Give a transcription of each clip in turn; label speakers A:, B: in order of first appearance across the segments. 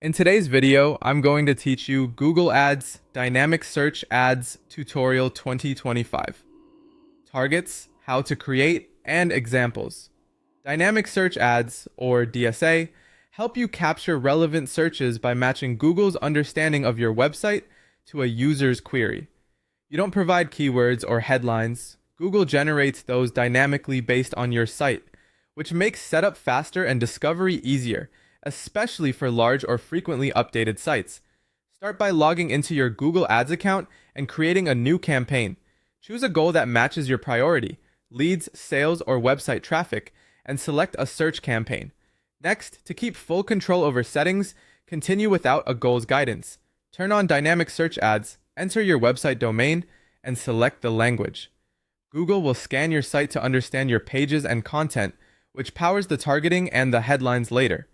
A: In today's video, I'm going to teach you Google Ads Dynamic Search Ads Tutorial 2025. Targets, how to create, and examples. Dynamic Search Ads, or DSA, help you capture relevant searches by matching Google's understanding of your website to a user's query. You don't provide keywords or headlines. Google generates those dynamically based on your site, which makes setup faster and discovery easier, especially for large or frequently updated sites. Start by logging into your Google Ads account and creating a new campaign. Choose a goal that matches your priority, leads, sales, or website traffic, and select a search campaign. Next, to keep full control over settings, continue without a goals guidance. Turn on dynamic search ads, enter your website domain, and select the language. Google will scan your site to understand your pages and content, which powers the targeting and the headlines later.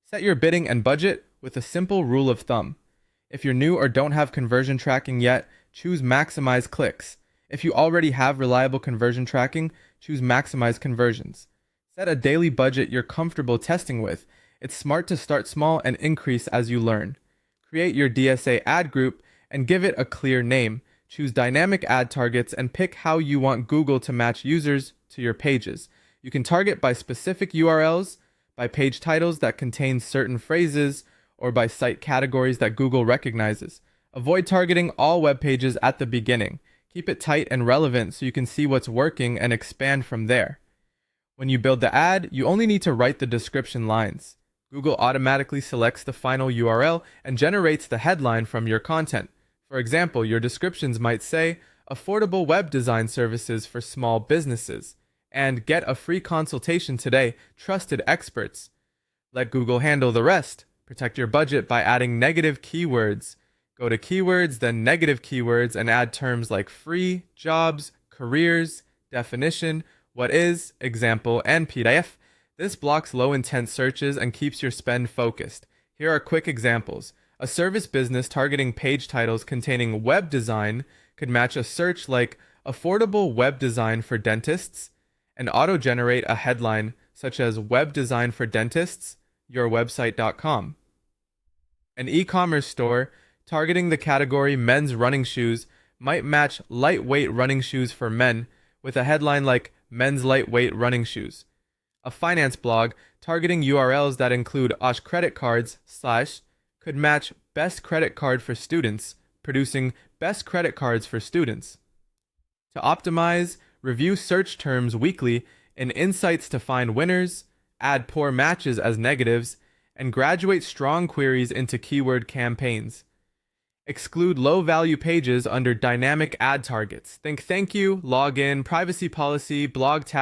A: Set your bidding and budget with a simple rule of thumb. If you're new or don't have conversion tracking yet, choose Maximize Clicks. If you already have reliable conversion tracking, choose Maximize Conversions. Set a daily budget you're comfortable testing with. It's smart to start small and increase as you learn. Create your DSA ad group and give it a clear name. Choose dynamic ad targets and pick how you want Google to match users to your pages. You can target by specific URLs, by page titles that contain certain phrases, or by site categories that Google recognizes. Avoid targeting all web pages at the beginning. Keep it tight and relevant so you can see what's working and expand from there. When you build the ad, you only need to write the description lines. Google automatically selects the final URL and generates the headline from your content. For example, your descriptions might say, "Affordable web design services for small businesses," and "Get a free consultation today, trusted experts." Let Google handle the rest. Protect your budget by adding negative keywords. Go to keywords, then negative keywords, and add terms like free, jobs, careers, definition, what is, example, and PDF. This blocks low-intent searches and keeps your spend focused. Here are quick examples. A service business targeting page titles containing web design could match a search like affordable web design for dentists and auto-generate a headline such as web design for dentists, yourwebsite.com. An e-commerce store targeting the category men's running shoes might match lightweight running shoes for men with a headline like men's lightweight running shoes. A finance blog targeting URLs that include Osh credit cards / could match best credit card for students, producing best credit cards for students. To optimize, review search terms weekly in insights to find winners, add poor matches as negatives, and graduate strong queries into keyword campaigns. Exclude low-value pages under dynamic ad targets. Think thank you, login, privacy policy, blog tag.